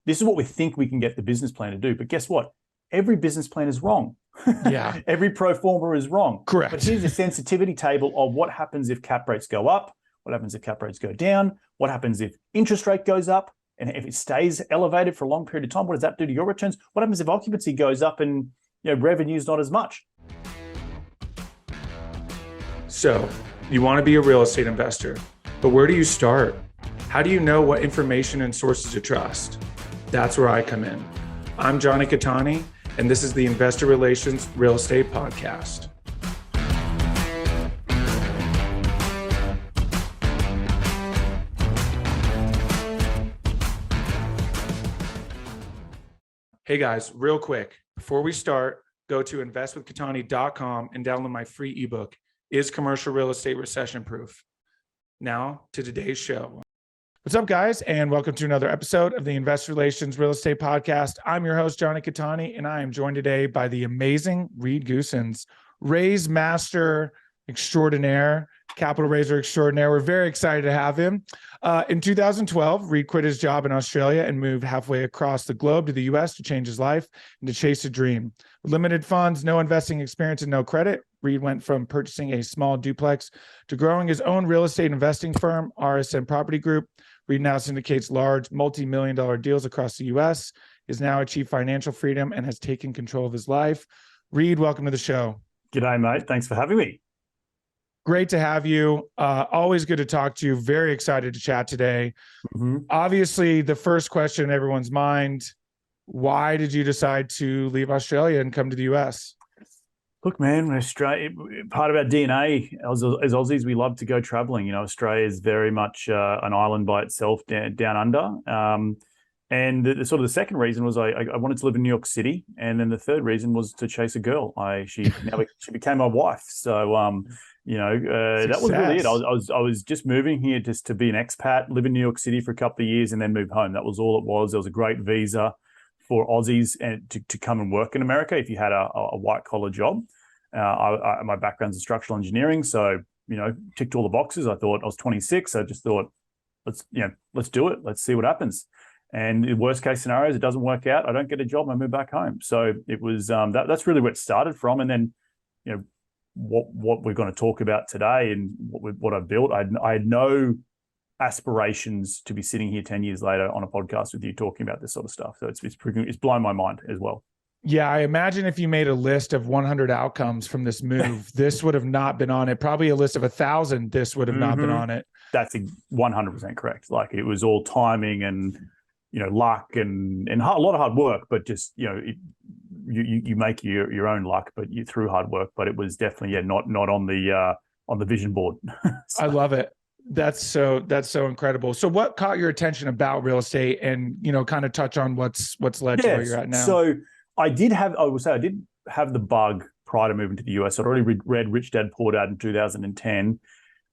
this is what we think we can get the business plan to do. But guess what? Every business plan is wrong. Yeah. Every pro forma is wrong. Correct. But here's a sensitivity table of what happens if cap rates go up, what happens if cap rates go down, what happens if interest rate goes up, and if it stays elevated for a long period of time, what does that do to your returns? What happens if occupancy goes up and revenue's not as much? So you want to be a real estate investor, but where do you start? How do you know what information and sources to trust? That's where I come in. I'm Jonny Cattani, and this is the Investor Relations Real Estate Podcast. Hey guys, real quick, before we start, go to investwithcattani.com and download my free ebook, Is Commercial Real Estate Recession Proof? Now to today's show. What's up, guys, and welcome to another episode of the Investor Relations Real Estate Podcast. I'm your host, Jonny Cattani, and I am joined today by the amazing Reed Goossens, Raise Master Extraordinaire, Capital Raiser Extraordinaire. We're very excited to have him. In 2012, Reed quit his job in Australia and moved halfway across the globe to the US to change his life and to chase a dream. With limited funds, no investing experience, and no credit, Reed went from purchasing a small duplex to growing his own real estate investing firm, RSM Property Group. Reed now syndicates large multi-million-dollar deals across the U.S., is now achieved financial freedom, and has taken control of his life. Reed, welcome to the show. G'day, mate. Thanks for having me. Great to have you. Always good to talk to you. Very excited to chat today. Obviously, the first question in everyone's mind, why did you decide to leave Australia and come to the U.S.? Look, man, Australia, part of our DNA as Aussies, we love to go traveling. Australia is very much an island by itself down under. And the second reason was I wanted to live in New York City. And then the third reason was to chase a girl. She became my wife. So, that was really it. I was just moving here just to be an expat, live in New York City for a couple of years and then move home. That was all it was. There was a great visa for Aussies and to come and work in America if you had a white collar job. My background's in structural engineering, so ticked all the boxes. I thought I was 26. I just thought, let's do it. Let's see what happens. And the worst case scenario is it doesn't work out. I don't get a job. I move back home. So it was that's really where it started from. And then what we're going to talk about today and what I built. I had no aspirations to be sitting here 10 years later on a podcast with you talking about this sort of stuff. So it's blown my mind as well. Yeah, I imagine if you made a list of 100 outcomes from this move, this would have not been on it. Probably a list of 1,000, this would have not been on it. That's 100% correct. Like it was all timing and luck and a lot of hard work, but just you make your own luck, but you through hard work. But it was definitely not on the vision board. So. I love it. That's so incredible. So what caught your attention about real estate and, kind of touch on what's led to where you're at now? So I did have the bug prior to moving to the US. I'd already read Rich Dad Poor Dad in 2010.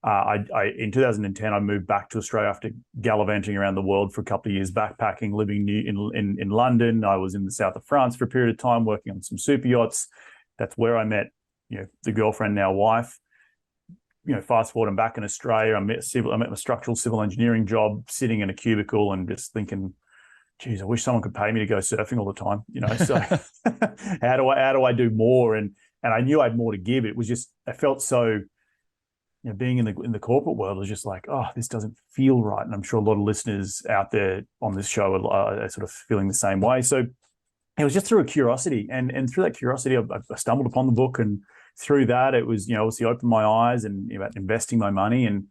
In 2010, I moved back to Australia after gallivanting around the world for a couple of years, backpacking, living in London. I was in the south of France for a period of time, working on some super yachts. That's where I met, the girlfriend, now wife. Fast forward, I'm back in Australia. I met a structural civil engineering job, sitting in a cubicle and just thinking, geez, I wish someone could pay me to go surfing all the time. So how do I do more? And I knew I had more to give. It was just, I felt so, being in the corporate world was just like, oh, this doesn't feel right. And I'm sure a lot of listeners out there on this show are sort of feeling the same way. So it was just through a curiosity, and through that curiosity, I stumbled upon the book, and through that, it was obviously opened my eyes and about investing my money, and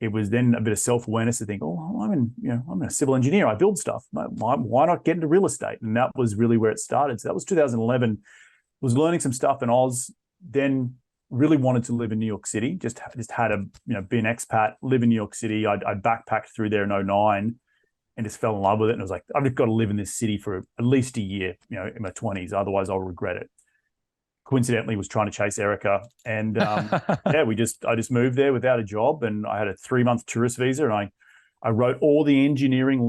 it was then a bit of self-awareness to think, oh, I'm a civil engineer. I build stuff. Why not get into real estate? And that was really where it started. So that was 2011. Was learning some stuff in Oz. Then really wanted to live in New York City. Just had be an expat, live in New York City. I backpacked through there in 2009 and just fell in love with it. And I was like, I've just got to live in this city for at least a year, in my 20s. Otherwise, I'll regret it. Coincidentally, was trying to chase Erica, and I just moved there without a job, and I had a 3-month tourist visa, and I wrote all the engineering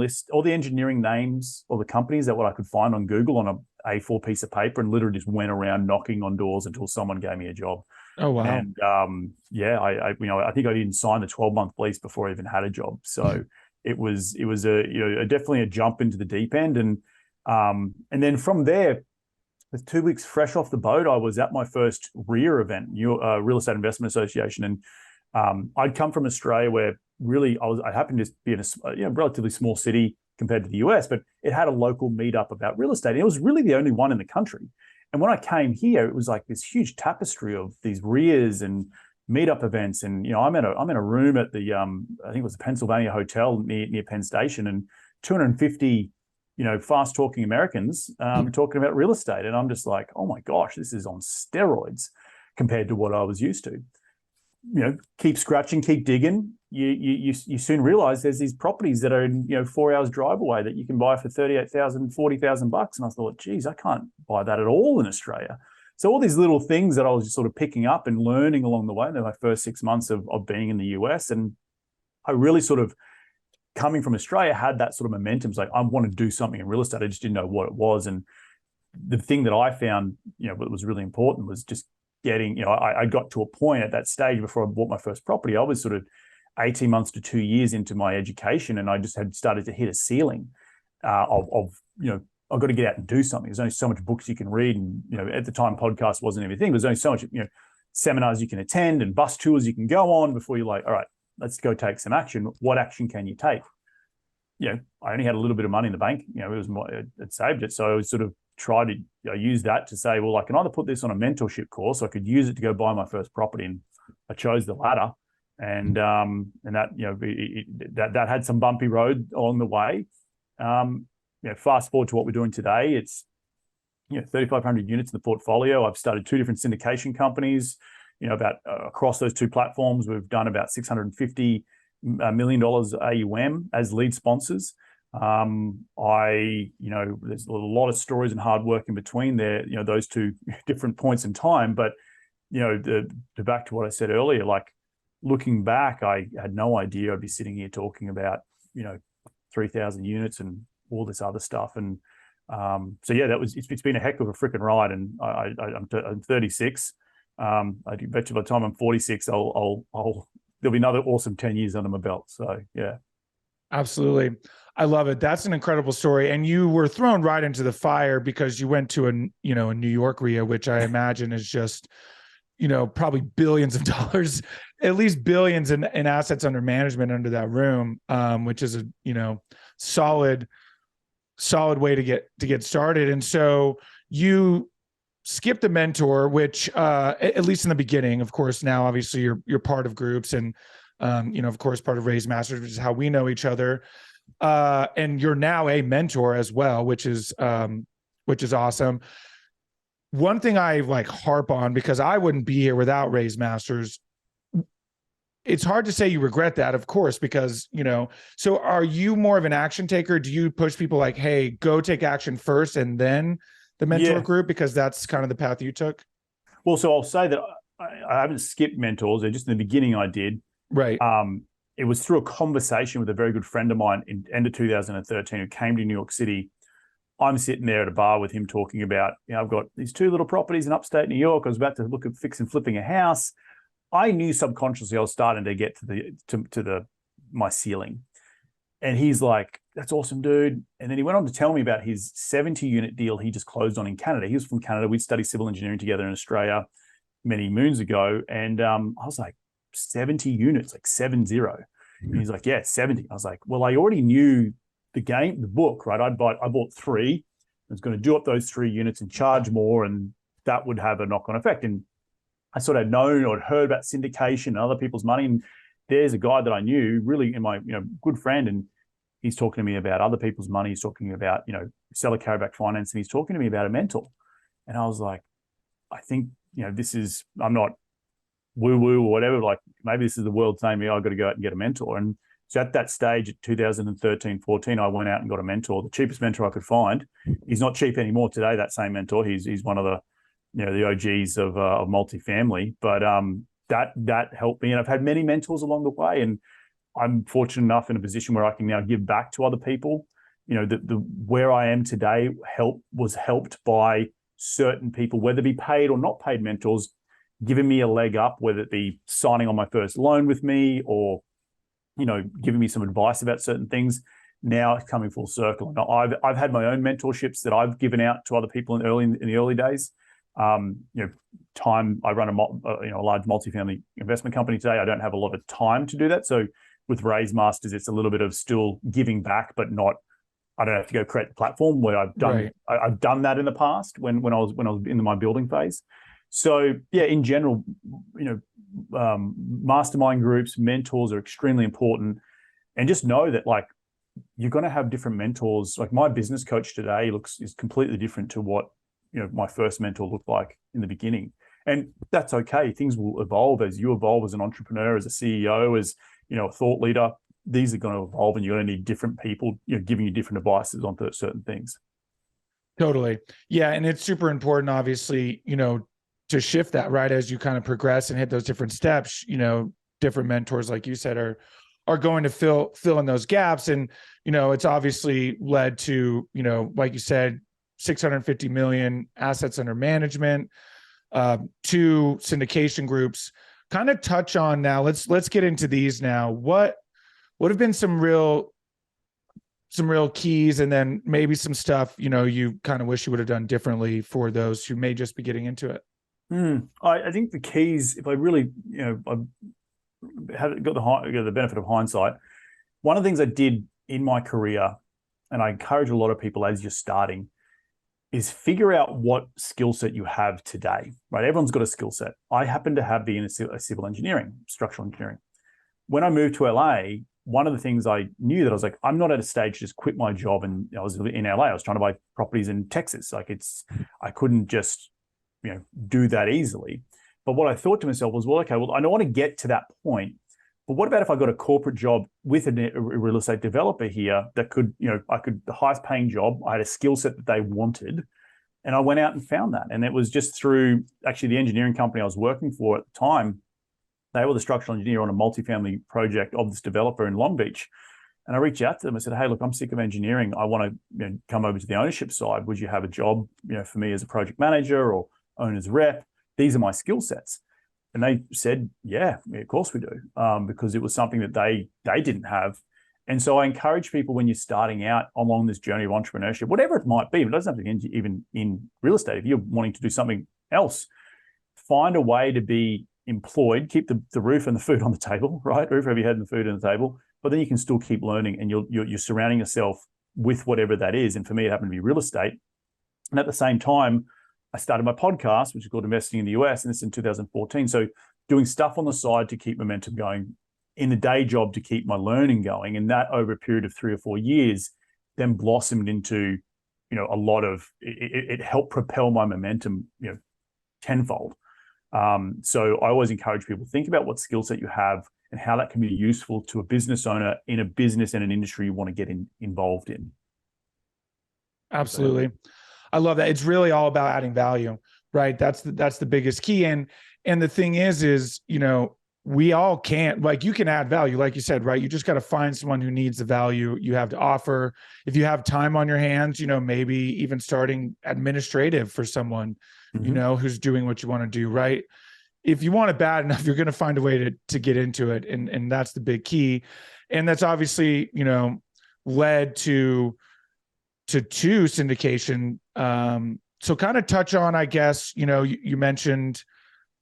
names of the companies that what I could find on Google on a A4 piece of paper, and literally just went around knocking on doors until someone gave me a job. Oh wow! And I think I didn't sign the 12-month lease before I even had a job. So it was definitely a jump into the deep end. And then from there, with 2 weeks fresh off the boat, I was at my first REIA event, Real Estate Investment Association, and I'd come from Australia where really I happened to be in a relatively small city compared to the US, but it had a local meetup about real estate. And it was really the only one in the country. And when I came here, it was like this huge tapestry of these REIAs and meetup events. And I'm in a room at the I think it was the Pennsylvania Hotel near Penn Station, and 250 fast talking Americans talking about real estate. And I'm just like, oh my gosh, this is on steroids compared to what I was used to. Keep scratching, keep digging. You soon realize there's these properties that are in 4 hours drive away that you can buy for $38,000, $40,000. And I thought, geez, I can't buy that at all in Australia. So all these little things that I was just sort of picking up and learning along the way in my first 6 months of being in the US. And I really sort of, coming from Australia, had that sort of momentum. It's like, I want to do something in real estate. I just didn't know what it was. And the thing that I found, what was really important was just getting, I got to a point at that stage before I bought my first property. I was sort of 18 months to 2 years into my education, and I just had started to hit a ceiling of I've got to get out and do something. There's only so much books you can read, and at the time podcast wasn't everything. There's only so much seminars you can attend and bus tours you can go on before you're like, all right, let's go take some action. What action can you take? I only had a little bit of money in the bank. I'd saved it, so I was sort of try to use that to say, well, I can either put this on a mentorship course, or I could use it to go buy my first property. And I chose the latter, and that that had some bumpy road along the way. Fast forward to what we're doing today, it's 3,500 units in the portfolio. I've started 2 different syndication companies. About across those 2 platforms, we've done about $650 million AUM as lead sponsors. There's a lot of stories and hard work in between there, those 2 different points in time. But, back to what I said earlier, like looking back, I had no idea I'd be sitting here talking about, 3,000 units and all this other stuff. And so, yeah, it's been a heck of a freaking ride. And I'm 36. I bet you by the time I'm 46, there'll be another awesome 10 years under my belt. So, yeah. Absolutely. I love it. That's an incredible story. And you were thrown right into the fire because you went to a New York RIA, which I imagine is just, probably billions of dollars, at least billions in assets under management under that room, which is a, solid way to get started. And so you skipped a mentor, which, at least in the beginning, of course, now obviously you're part of groups and, of course, part of Raise Masters, which is how we know each other. And you're now a mentor as well, which is awesome. One thing I harp on, because I wouldn't be here without Raise Masters. It's hard to say you regret that, of course, because, so are you more of an action taker? Do you push people like, hey, go take action first and then the mentor group, because that's kind of the path you took? Well, so I'll say that I haven't skipped mentors. Just in the beginning I did. Right. It was through a conversation with a very good friend of mine in end of 2013 who came to New York City. I'm sitting there at a bar with him talking about, I've got these 2 little properties in upstate New York. I was about to look at flipping a house. I knew subconsciously I was starting to get to my ceiling. And he's like, that's awesome, dude. And then he went on to tell me about his 70-unit deal he just closed on in Canada. He was from Canada. We'd studied civil engineering together in Australia many moons ago. And I was like, 70 units, like 70. And he's like, yeah, 70. I was like, well, I already knew the book, right? I bought 3. I was going to do up those 3 units and charge more, and that would have a knock-on effect. And I sort of known or heard about syndication and other people's money. And there's a guy that I knew, really in my good friend, and he's talking to me about other people's money. He's talking about seller carryback finance, and he's talking to me about a mentor. And I was like, I think this is, I'm not woo-woo or whatever, like maybe this is the world saying to me, I've got to go out and get a mentor. And so at that stage, at 2013, 14, I went out and got a mentor, the cheapest mentor I could find. He's not cheap anymore today, that same mentor. He's one of the the OGs of multifamily, but that helped me. And I've had many mentors along the way, and I'm fortunate enough in a position where I can now give back to other people. The where I am today was helped by certain people, whether it be paid or not paid mentors, giving me a leg up, whether it be signing on my first loan with me or giving me some advice about certain things. Now it's coming full circle. I've had my own mentorships that I've given out to other people in the early days. Time I run a large multifamily investment company today. I don't have a lot of time to do that. So with Raise Masters, it's a little bit of still giving back, but not. I don't have to go create the platform where I've done. Right. I've done that in the past when I was in my building phase. So yeah, in general, mastermind groups, mentors are extremely important, and just know that like you're going to have different mentors. Like my business coach today is completely different to what my first mentor looked like in the beginning, and that's okay. Things will evolve as you evolve as an entrepreneur, as a CEO, as a thought leader. These are going to evolve, and you're going to need different people, giving you different advices on certain things. Totally. Yeah. And it's super important, obviously, to shift that, right? As you kind of progress and hit those different steps, different mentors, like you said, are going to fill in those gaps. And, it's obviously led to, like you said, 650 million assets under management, 2 syndication groups. Kind of touch on now, let's get into these now. What have been some real keys, and then maybe some stuff, you kind of wish you would have done differently for those who may just be getting into it? I think the keys, if I really, I've got the benefit of hindsight. One of the things I did in my career, and I encourage a lot of people as you're starting, is figure out what skill set you have today, right? Everyone's got a skill set. I happen to have been a civil engineering, structural engineering. When I moved to LA, one of the things I knew that I was like, I'm not at a stage to just quit my job. And I was in LA. I was trying to buy properties in Texas. I couldn't just, do that easily. But what I thought to myself was, well, okay, well, I don't want to get to that point. But what about if I got a corporate job with a real estate developer here that could, the highest paying job, I had a skill set that they wanted. And I went out and found that. And it was just through actually the engineering company I was working for at the time. They were the structural engineer on a multifamily project of this developer in Long Beach. And I reached out to them. I said, hey, look, I'm sick of engineering. I want to come over to the ownership side. Would you have a job, for me as a project manager or owner's rep? These are my skill sets. And they said, yeah, of course we do, because it was something that they didn't have. And so I encourage people when you're starting out along this journey of entrepreneurship, whatever it might be, but it doesn't have to be even in real estate. If you're wanting to do something else, find a way to be employed, keep the roof and the food on the table, right? Roof over your head and the food on the table, but then you can still keep learning, and you're surrounding yourself with whatever that is. And for me, it happened to be real estate. And at the same time, I started my podcast, which is called Investing in the US, and this is in 2014. So doing stuff on the side to keep momentum going, in the day job to keep my learning going. And that over a period of 3 or 4 years then blossomed into, a lot of, it helped propel my momentum, tenfold. So I always encourage people to think about what skill set you have and how that can be useful to a business owner in a business and an industry you want to get involved in. Absolutely. I love that. It's really all about adding value, right? That's the biggest key. And the thing is, we all can't, like, you can add value, like you said, right? You just got to find someone who needs the value you have to offer. If you have time on your hands, maybe even starting administrative for someone, who's doing what you want to do, right? If you want it bad enough, you're going to find a way to get into it. And that's the big key. And that's obviously, led to 2 syndication. So kind of touch on, I guess, you mentioned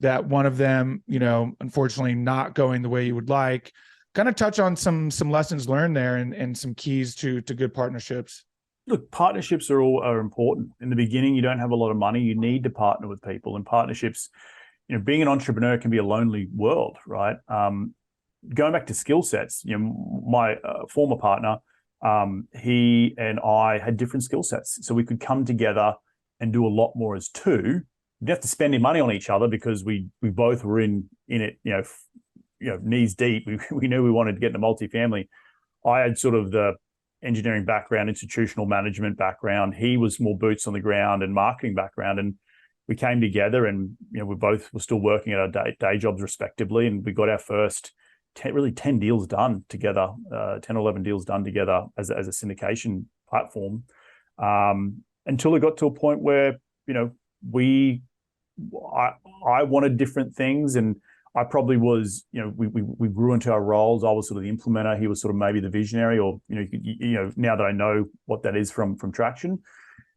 that one of them, unfortunately not going the way you would like. Kind of touch on some lessons learned there and some keys to good partnerships. Look, partnerships are important. In the beginning, you don't have a lot of money. You need to partner with people, and partnerships, being an entrepreneur can be a lonely world, right? Going back to Skillsets, my former partner, he and I had different skill sets, so we could come together and do a lot more as 2. We didn't have to spend any money on each other because we both were in it, knees deep. We knew we wanted to get into multifamily. I had sort of the engineering background, institutional management background. He was more boots on the ground and marketing background, and we came together, and we both were still working at our day jobs respectively, and we got our first 10 deals done together, 10 or 11 deals done together as a syndication platform, until it got to a point where, I wanted different things, and I probably was, we grew into our roles. I was sort of the implementer. He was sort of maybe the visionary, or now that I know what that is from Traction.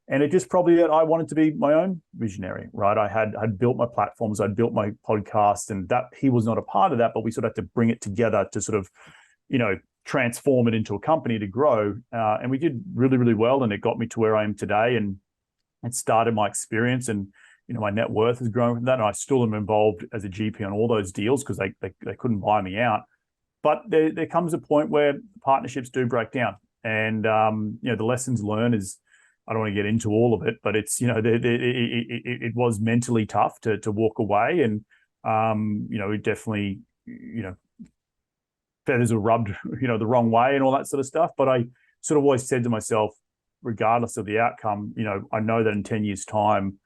And it just probably that I wanted to be my own visionary, right? I'd built my platforms, I'd built my podcast, and that he was not a part of that, but we sort of had to bring it together to sort of, transform it into a company to grow. And we did really, really well, and it got me to where I am today. And it started my experience, and my net worth has grown from that. And I still am involved as a GP on all those deals because they couldn't buy me out. But there comes a point where partnerships do break down, and the lessons learned is, I don't want to get into all of it, but it's it was mentally tough to walk away, and it definitely feathers were rubbed the wrong way and all that sort of stuff. But I sort of always said to myself, regardless of the outcome, I know that in 10 years' time,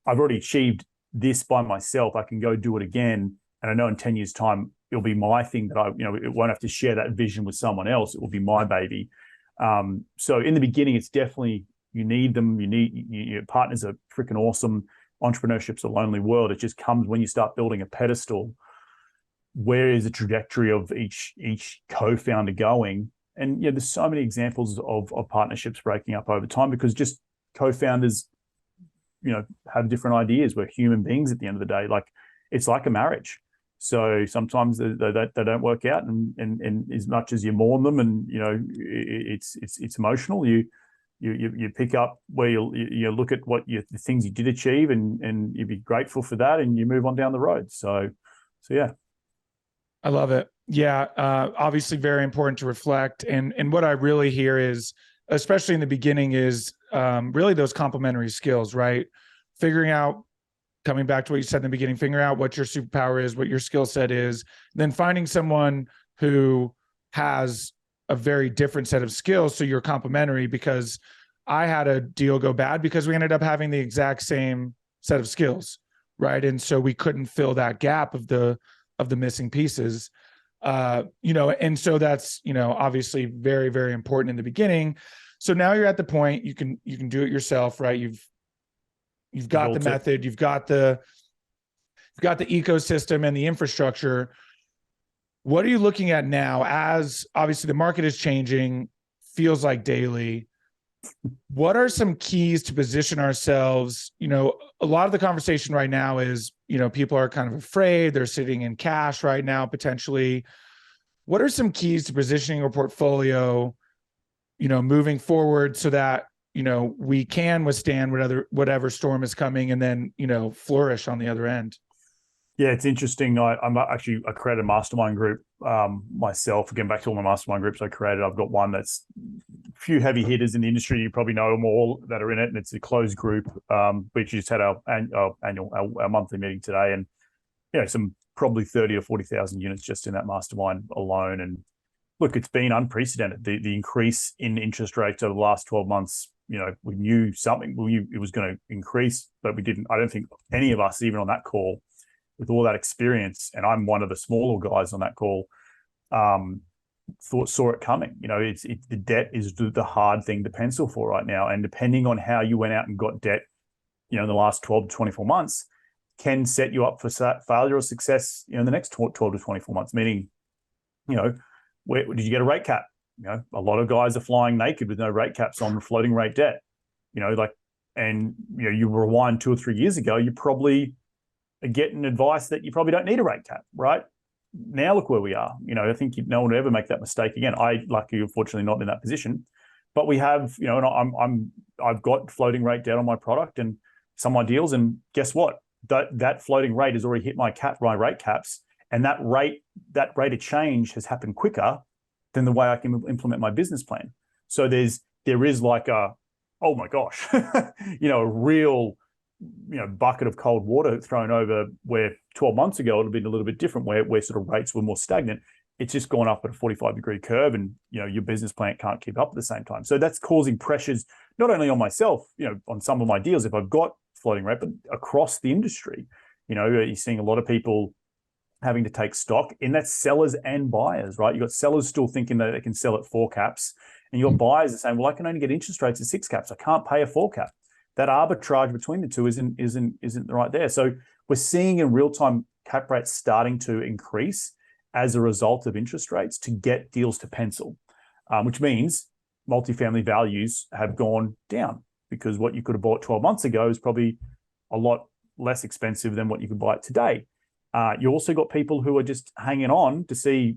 I've already achieved this by myself. I can go do it again, and I know in 10 years' time it'll be my thing that it won't have to share that vision with someone else. It will be my baby. So in the beginning, it's definitely, you need them. Your partners are freaking awesome. Entrepreneurship's a lonely world. It just comes when you start building a pedestal. Where is the trajectory of each co-founder going? And there's so many examples of partnerships breaking up over time because just co-founders, have different ideas. We're human beings at the end of the day. Like, it's like a marriage. So sometimes they don't work out, and as much as you mourn them, and it's emotional. You pick up where you look at what the things you did achieve, and you be grateful for that, and you move on down the road. So yeah. I love it. Yeah. Obviously very important to reflect. And what I really hear is, especially in the beginning, is really those complementary skills, right? Figuring out, coming back to what you said in the beginning, figuring out what your superpower is, what your skill set is, then finding someone who has a very different set of skills. So you're complementary, because I had a deal go bad because we ended up having the exact same set of skills, right? And so we couldn't fill that gap of the missing pieces, and so that's, obviously very, very important in the beginning. So now you're at the point you can do it yourself, right? You've got the method, you've got the ecosystem and the infrastructure. What are you looking at now, as obviously the market is changing, feels like daily? What are some keys to position ourselves? A lot of the conversation right now is, people are kind of afraid. They're sitting in cash right now, potentially. What are some keys to positioning your portfolio, moving forward, so that, we can withstand whatever storm is coming, and then, flourish on the other end? Yeah, it's interesting. I created a mastermind group myself. Again, back to all my mastermind groups I created, I've got one that's a few heavy hitters in the industry. You probably know them all that are in it, and it's a closed group. We just had our monthly meeting today, and some probably 30 or 40,000 units just in that mastermind alone. And look, it's been unprecedented. The increase in interest rates over the last 12 months. We knew something. We knew it was going to increase, but we didn't. I don't think any of us, even on that call, with all that experience, and I'm one of the smaller guys on that call, saw it coming. The debt is the hard thing to pencil for right now, and depending on how you went out and got debt, in the last 12 to 24 months, can set you up for failure or success, in the next 12 to 24 months. Meaning, where did you get a rate cap? A lot of guys are flying naked with no rate caps on floating rate debt. You rewind 2 or 3 years ago, you probably getting advice that you probably don't need a rate cap, right? Now look where we are. I think no one would ever make that mistake again. Unfortunately, not in that position, but we have, and I've got floating rate debt on my product and some of my deals, and guess what? That floating rate has already hit my rate caps, and that rate of change has happened quicker than the way I can implement my business plan. So there is like oh my gosh, a real bucket of cold water thrown over, where 12 months ago it would have been a little bit different, where sort of rates were more stagnant. It's just gone up at a 45-degree curve, and your business plan can't keep up at the same time. So that's causing pressures not only on myself, on some of my deals if I've got floating rate, but across the industry. You're seeing a lot of people having to take stock, and that's sellers and buyers, right? You've got sellers still thinking that they can sell at 4 caps, and your buyers are saying, well, I can only get interest rates at 6 caps. I can't pay a 4 cap. That arbitrage between the two isn't right there. So we're seeing in real time cap rates starting to increase as a result of interest rates to get deals to pencil, which means multifamily values have gone down because what you could have bought 12 months ago is probably a lot less expensive than what you could buy it today. You also got people who are just hanging on to see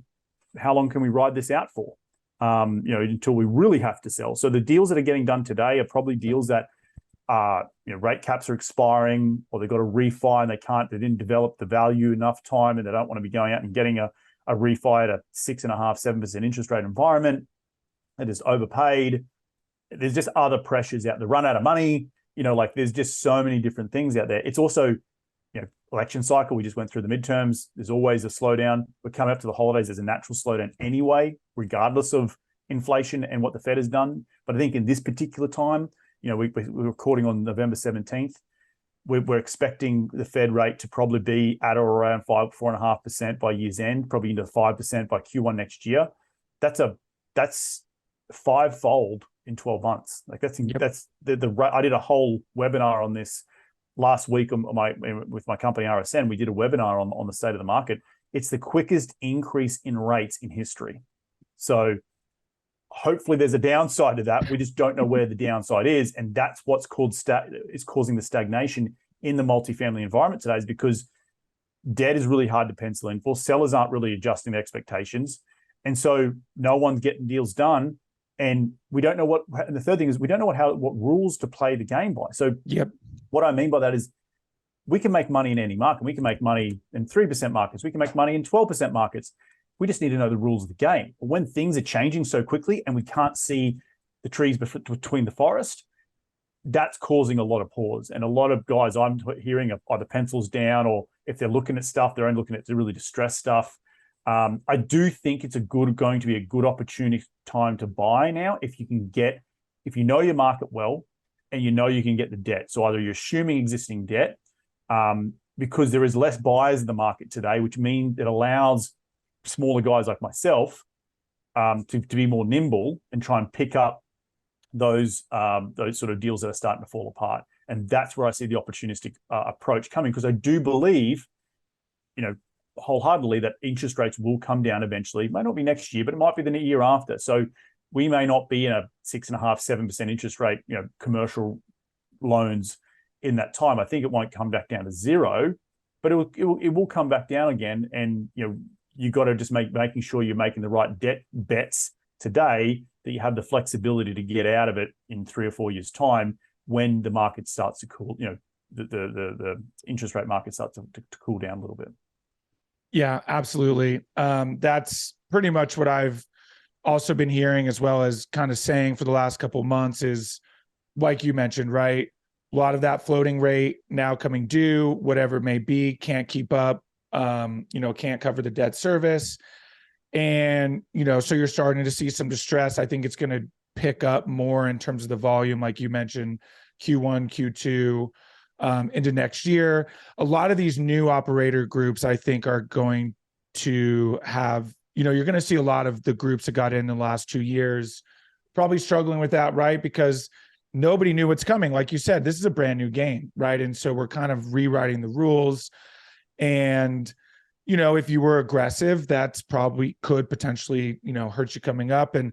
how long can we ride this out for, until we really have to sell. So the deals that are getting done today are probably deals that rate caps are expiring, or they've got a refi and they didn't develop the value enough time, and they don't want to be going out and getting a refi at a 6.5-7% interest rate environment. They're just overpaid. There's just other pressures out there. Run out of money. There's just so many different things out there. It's also, election cycle. We just went through the midterms. There's always a slowdown. We're coming up to the holidays. There's a natural slowdown anyway, regardless of inflation and what the Fed has done. But I think in this particular time, we're recording on November 17th. We're expecting the Fed rate to probably be at or around 4.5% by year's end, probably into 5% by Q1 next year. That's fivefold in 12 months. That's I did a whole webinar on this last week with my company RSN. We did a webinar on the state of the market. It's the quickest increase in rates in history. So hopefully there's a downside to that. We just don't know where the downside is, and that's what's causing the stagnation in the multifamily environment today, is because debt is really hard to pencil in for. Sellers aren't really adjusting their expectations, and so no one's getting deals done. And we don't know and the third thing is we don't know what rules to play the game by. So what I mean by that is we can make money in any market. We can make money in 3% markets. We can make money in 12% markets. We just need to know the rules of the game. But when things are changing so quickly and we can't see the trees between the forest, that's causing a lot of pause. And a lot of guys I'm hearing are either pencils down, or if they're looking at stuff, they're only looking at the really distressed stuff. I do think it's going to be a good opportunity time to buy now if you know your market well and you can get the debt. So either you're assuming existing debt, because there is less buyers in the market today, which means it allows smaller guys like myself to be more nimble and try and pick up those sort of deals that are starting to fall apart. And that's where I see the opportunistic approach coming, because I do believe, wholeheartedly, that interest rates will come down eventually. It might not be next year, but it might be the year after. So we may not be in a 6.5-7% interest rate, commercial loans in that time. I think it won't come back down to zero, but it will come back down again. And you got to just making sure you're making the right debt bets today, that you have the flexibility to get out of it in 3 or 4 years' time when the market starts to cool. The interest rate market starts to cool down a little bit. Yeah, absolutely. That's pretty much what I've also been hearing, as well as kind of saying for the last couple of months, is like you mentioned, right? A lot of that floating rate now coming due, whatever it may be, can't keep up, can't cover the debt service. And, so you're starting to see some distress. I think it's going to pick up more in terms of the volume, like you mentioned, Q1, Q2, into next year. A lot of these new operator groups, I think, are going to have, you're going to see a lot of the groups that got in the last 2 years probably struggling with that, right? Because nobody knew what's coming. Like you said, this is a brand new game, right? And so we're kind of rewriting the rules. And, if you were aggressive, that's probably could potentially, hurt you coming up. And,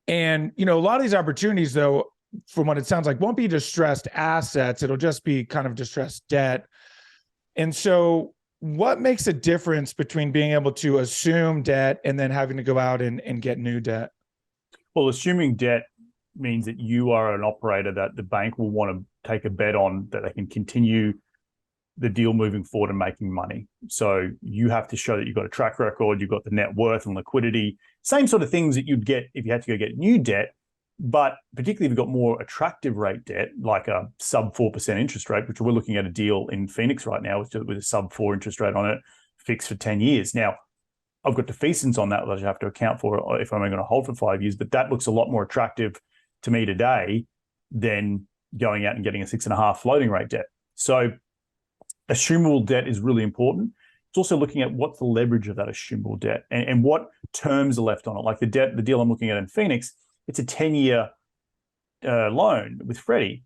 a lot of these opportunities, though, from what it sounds like, won't be distressed assets. It'll just be kind of distressed debt. And so what makes a difference between being able to assume debt and then having to go out and get new debt? Well, assuming debt means that you are an operator that the bank will want to take a bet on, that they can continue the deal moving forward and making money. So you have to show that you've got a track record, you've got the net worth and liquidity, same sort of things that you'd get if you had to go get new debt. But particularly if you've got more attractive rate debt, like a sub 4% interest rate, which we're looking at a deal in Phoenix right now with a sub 4 interest rate on it, fixed for 10 years. Now, I've got defeasance on that I have to account for if I'm going to hold for 5 years, but that looks a lot more attractive to me today than going out and getting a 6.5 floating rate debt. So assumable debt is really important. It's also looking at what's the leverage of that assumable debt and what terms are left on it. Like the deal I'm looking at in Phoenix, it's a 10-year loan with Freddie.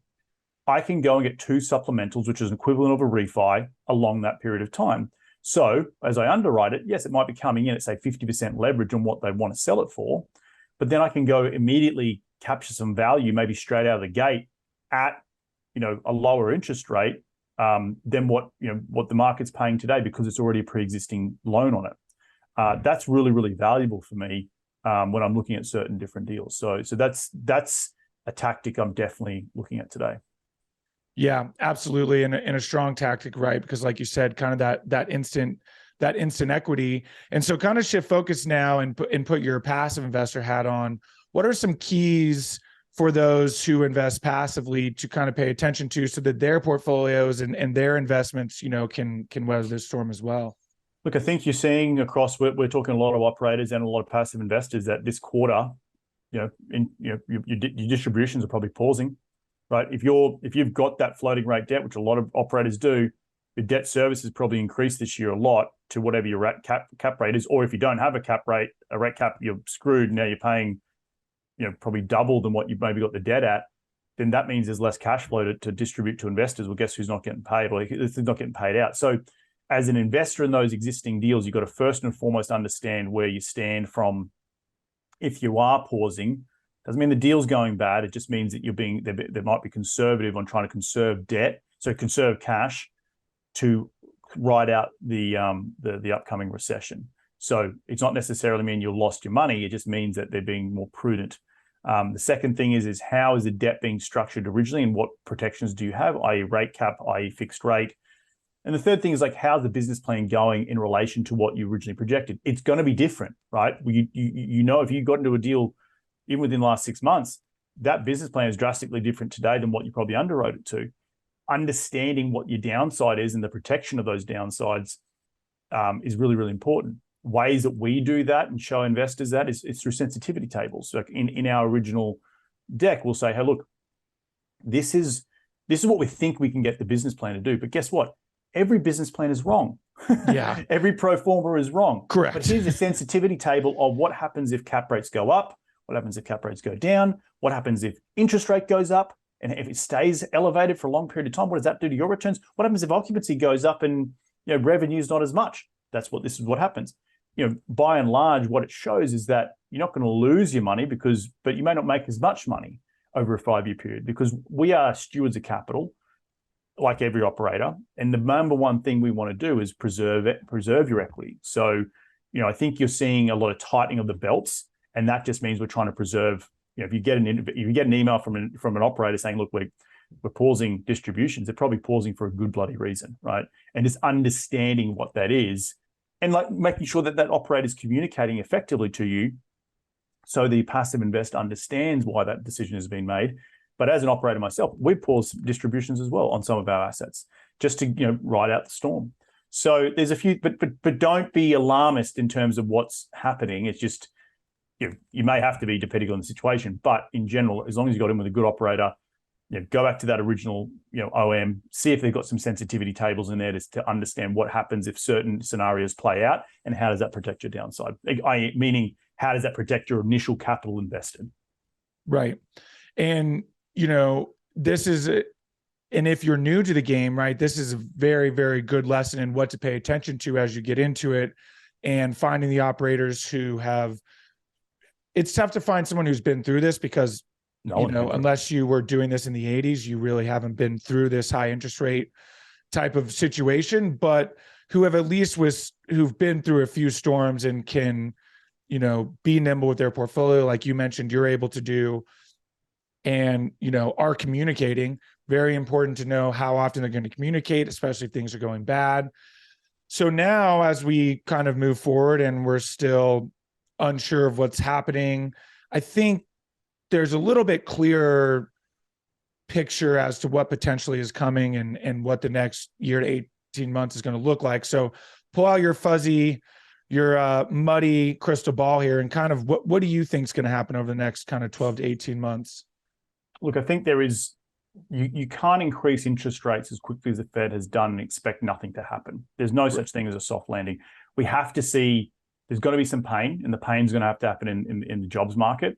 I can go and get 2 supplementals, which is an equivalent of a refi along that period of time. So as I underwrite it, yes, it might be coming in at, say, 50% leverage on what they want to sell it for, but then I can go immediately capture some value, maybe straight out of the gate at, a lower interest rate than what the market's paying today, because it's already a pre-existing loan on it. That's really, really valuable for me when I'm looking at certain different deals. So that's a tactic I'm definitely looking at today. Yeah, absolutely. And a strong tactic, right? Because like you said, kind of that instant equity. And so kind of shift focus now and put your passive investor hat on. What are some keys for those who invest passively to kind of pay attention to, so that their portfolios and their investments, can weather this storm as well? Look, I think you're seeing across, we're talking a lot of operators and a lot of passive investors, that this quarter, your distributions are probably pausing, right? If you've got that floating rate debt, which a lot of operators do, your debt service has probably increased this year a lot to whatever your cap rate is. Or if you don't have a rate cap, you're screwed. Now you're paying, probably double than what you've maybe got the debt at. Then that means there's less cash flow to distribute to investors. Well, guess who's not getting paid? Well, it's not getting paid out. So as an investor in those existing deals, you've got to first and foremost understand where you stand from. If you are pausing, doesn't mean the deal's going bad. It just means that they might be conservative on trying to conserve debt, so conserve cash to ride out the upcoming recession. So it's not necessarily mean you lost your money. It just means that they're being more prudent. The second thing is how is the debt being structured originally, and what protections do you have, i.e. rate cap, i.e. fixed rate. And the third thing is how's the business plan going in relation to what you originally projected? It's going to be different, right? If you got into a deal even within the last 6 months, that business plan is drastically different today than what you probably underwrote it to. Understanding what your downside is and the protection of those downsides is really, really important. Ways that we do that and show investors that is through sensitivity tables. So in our original deck, we'll say, hey, look, this is what we think we can get the business plan to do. But guess what? Every business plan is wrong. Yeah. Every pro forma is wrong. Correct. But here's a sensitivity table of what happens if cap rates go up, what happens if cap rates go down, what happens if interest rate goes up, and if it stays elevated for a long period of time, what does that do to your returns? What happens if occupancy goes up and revenue is not as much? This is what happens. By and large, what it shows is that you're not going to lose your money but you may not make as much money over a 5-year period, because we are stewards of capital, like every operator. And the number one thing we want to do is preserve your equity. So, I think you're seeing a lot of tightening of the belts, and that just means we're trying to preserve. If you get an email from an operator saying, look, we're pausing distributions, they're probably pausing for a good bloody reason, right? And just understanding what that is, and making sure that operator is communicating effectively to you, so the passive investor understands why that decision has been made. But as an operator myself, we pause distributions as well on some of our assets, just to ride out the storm. So there's a few, but don't be alarmist in terms of what's happening. It's just you may have to be, depending on the situation. But in general, as long as you got in with a good operator, go back to that original OM, see if they've got some sensitivity tables in there to understand what happens if certain scenarios play out, and how does that protect your downside? Meaning, how does that protect your initial capital invested? Right. And this is and if you're new to the game, right, this is a very, very good lesson in what to pay attention to as you get into it, and finding the operators who have. It's tough to find someone who's been through this, because unless you were doing this in the 80s, you really haven't been through this high interest rate type of situation, but who have at least who've been through a few storms and can, be nimble with their portfolio, like you mentioned, you're able to do, and, are communicating. Very important to know how often they're going to communicate, especially if things are going bad. So now, as we kind of move forward and we're still unsure of what's happening, I think there's a little bit clearer picture as to what potentially is coming and what the next year to 18 months is going to look like. So pull out your muddy crystal ball here, and kind of what do you think is going to happen over the next kind of 12 to 18 months? Look, I think you can't increase interest rates as quickly as the Fed has done and expect nothing to happen. There's no such thing as a soft landing. We have to see, there's got to be some pain, and the pain's going to have to happen in the jobs market.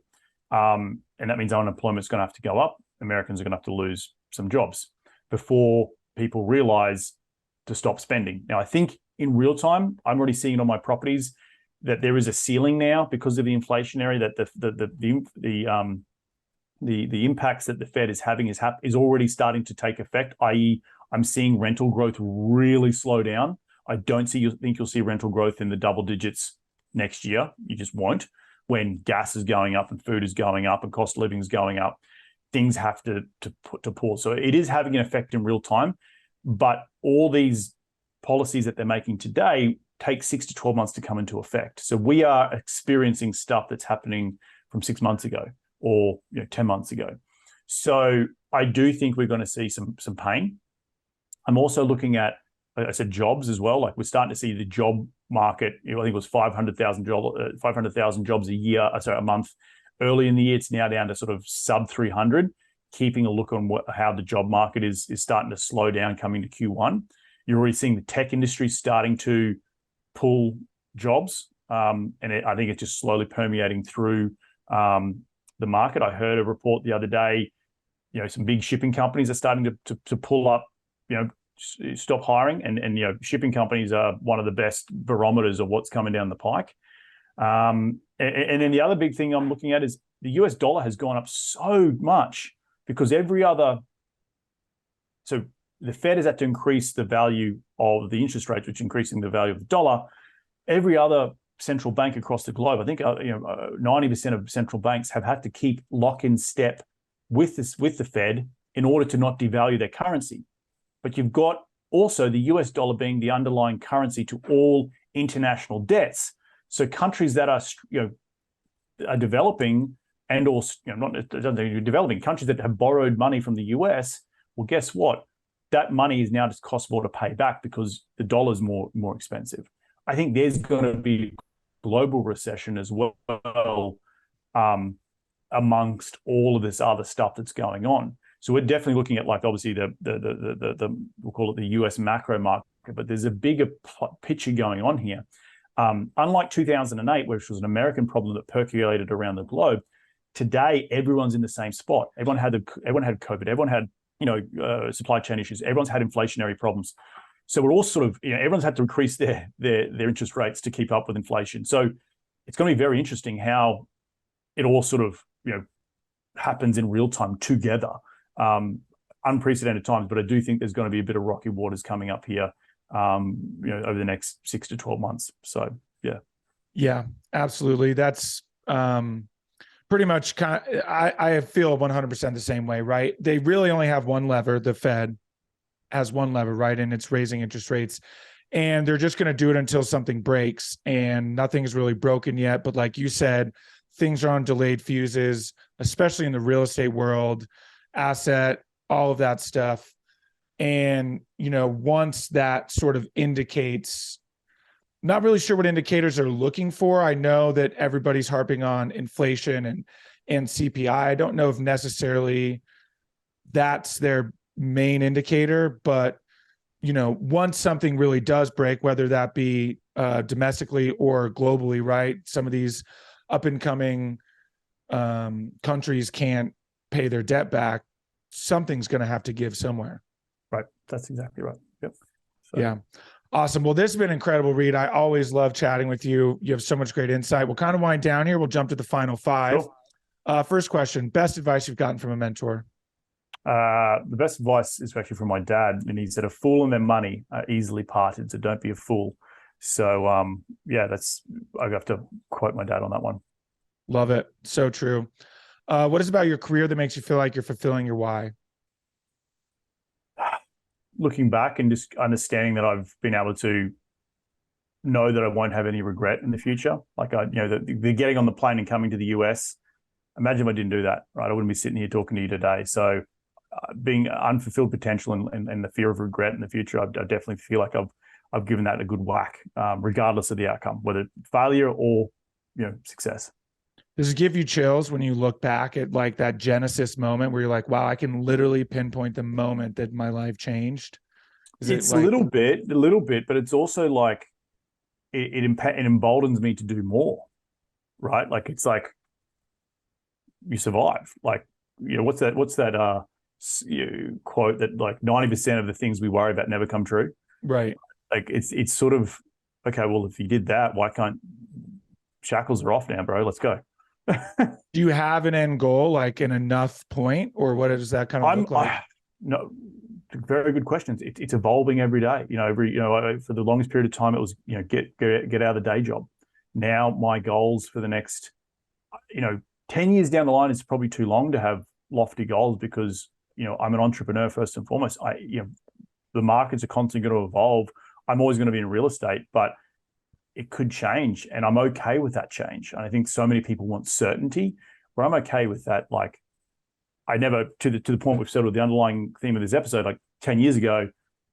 And that means unemployment's going to have to go up. Americans are going to have to lose some jobs before people realize to stop spending. Now, I think in real time. I'm already seeing it on my properties that there is a ceiling now because of the inflationary, that the impacts that the Fed is having is already starting to take effect, i.e. I'm seeing rental growth really slow down. I don't think you'll see rental growth in the double digits next year. You just won't. When gas is going up and food is going up and cost of living is going up, things have to pause. So it is having an effect in real time, but all these policies that they're making today take 6 to 12 months to come into effect. So we are experiencing stuff that's happening from 6 months ago or 10 months ago. So I do think we're going to see some pain. I'm also looking at, like I said, jobs as well. Like we're starting to see the job market. I think it was 500,000 jobs a month. Early in the year, it's now down to sort of sub 300. Keeping a look on how the job market is starting to slow down coming to Q1. You're already seeing the tech industry starting to pull jobs, and I think it's just slowly permeating through the market. I heard a report the other day. Some big shipping companies are starting to pull up. Stop hiring, and shipping companies are one of the best barometers of what's coming down the pike. And then the other big thing I'm looking at is the US dollar has gone up so much because so the Fed has had to increase the value of the interest rates, which is increasing the value of the dollar. Every other central bank across the globe, I think 90% of central banks have had to keep lock in step with the Fed in order to not devalue their currency. But you've got also the US dollar being the underlying currency to all international debts. So countries that are developing and also not developing countries that have borrowed money from the US, well, guess what? That money is now just cost more to pay back because the dollar is more expensive. I think there's going to be a global recession as well, amongst all of this other stuff that's going on. So we're definitely looking at, like, obviously the we'll call it the US macro market, but there's a bigger picture going on here. Unlike 2008, which was an American problem that percolated around the globe, today everyone's in the same spot. Everyone had COVID. Everyone had supply chain issues. Everyone's had inflationary problems. So we're all sort of everyone's had to increase their interest rates to keep up with inflation. So it's going to be very interesting how it all sort of happens in real time together. Unprecedented times, but I do think there's going to be a bit of rocky waters coming up here, over the next 6 to 12 months. So, yeah. Yeah, absolutely. That's pretty much I feel 100% the same way, right? They really only have one lever. The Fed has one lever, right? And it's raising interest rates, and they're just going to do it until something breaks, and nothing is really broken yet. But like you said, things are on delayed fuses, especially in the real estate world, asset, all of that stuff. And, once that sort of indicates, not really sure what indicators are looking for. I know that everybody's harping on inflation and CPI. I don't know if necessarily that's their main indicator, but, once something really does break, whether that be domestically or globally, right? Some of these up and coming countries can't pay their debt back. Something's going to have to give somewhere. Right. That's exactly right. Yep. So. Yeah. Awesome. Well, this has been incredible, Reed. I always love chatting with you. You have so much great insight. We'll kind of wind down here. We'll jump to the final five. Sure. First question, best advice you've gotten from a mentor? The best advice is actually from my dad. And he said, a fool and their money are easily parted, so don't be a fool. So, I have to quote my dad on that one. Love it. So true. What is about your career that makes you feel like you're fulfilling your why? Looking back and just understanding that I've been able to know that I won't have any regret in the future. Like the getting on the plane and coming to the US. Imagine if I didn't do that, right? I wouldn't be sitting here talking to you today. So being unfulfilled potential and the fear of regret in the future, I definitely feel like I've given that a good whack, regardless of the outcome, whether failure or success. Does it give you chills when you look back at like that Genesis moment where you're like, wow, I can literally pinpoint the moment that my life changed? It's a little bit, but it's also like it emboldens me to do more, right? Like it's like you survive. Like, what's that quote that like 90% of the things we worry about never come true? Right. Like it's sort of, okay, well, if you did that, why can't shackles are off now, bro? Let's go. Do you have an end goal, like an enough point, or what does that kind of look like? No, very good questions. It's evolving every day. For the longest period of time, it was, get out of the day job. Now my goals for the next, 10 years down the line is probably too long to have lofty goals because, I'm an entrepreneur first and foremost. The markets are constantly going to evolve. I'm always going to be in real estate, but it could change, and I'm okay with that change. And I think so many people want certainty, where I'm okay with that. Like, I never, to the point we've settled, the underlying theme of this episode, like 10 years ago, I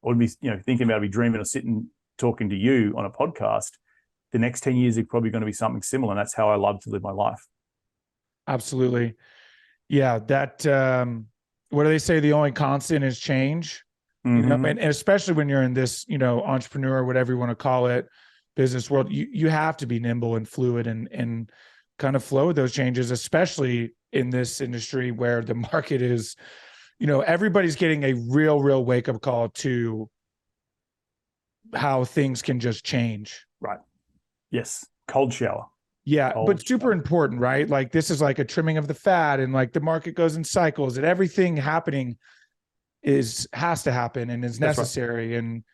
would be, thinking about, I'd be dreaming of sitting talking to you on a podcast. The next 10 years are probably going to be something similar, and that's how I love to live my life. Absolutely. Yeah. That, what do they say? The only constant is change. Mm-hmm. And especially when you're in this, entrepreneur, whatever you want to call it, business world, you have to be nimble and fluid and kind of flow with those changes, especially in this industry where the market is, everybody's getting a real wake up call to how things can just change. Right. Yes. Cold shower. Yeah. But super important, right? Like this is like a trimming of the fat, and like the market goes in cycles, and everything happening has to happen and is necessary. Right. And,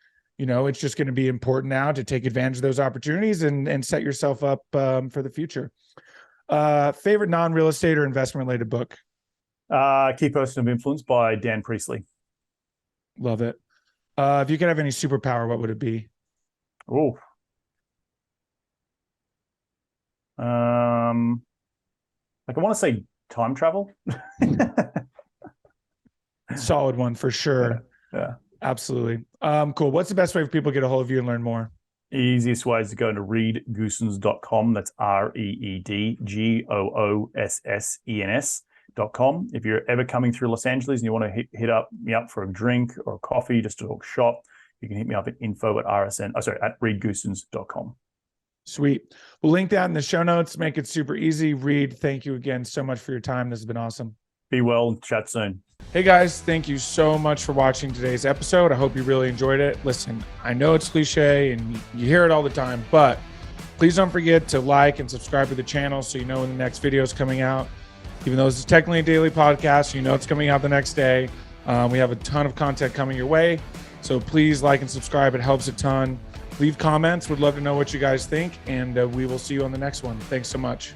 it's just going to be important now to take advantage of those opportunities and set yourself up for the future. Favorite non-real estate or investment related book? Key Person of Influence by Dan Priestley. Love it. If you could have any superpower, what would it be? Oh, like I want to say time travel. Solid one for sure. Yeah. Absolutely. Cool. What's the best way for people to get a hold of you and learn more? Easiest way is to go to reedgoossens.com. That's reedgoossens.com. If you're ever coming through Los Angeles and you want to hit me up for a drink or a coffee, just to talk shop, you can hit me up at at reedgoossens.com. Sweet. We'll link that in the show notes. Make it super easy. Reed, thank you again so much for your time. This has been awesome. Be well. Chat soon. Hey guys, thank you so much for watching today's episode. I hope you really enjoyed it. Listen, I know it's cliche and you hear it all the time, but please don't forget to like and subscribe to the channel so you know when the next video is coming out. Even though this is technically a daily podcast, it's coming out the next day. We have a ton of content coming your way. So please like and subscribe. It helps a ton. Leave comments. Would love to know what you guys think. And we will see you on the next one. Thanks so much.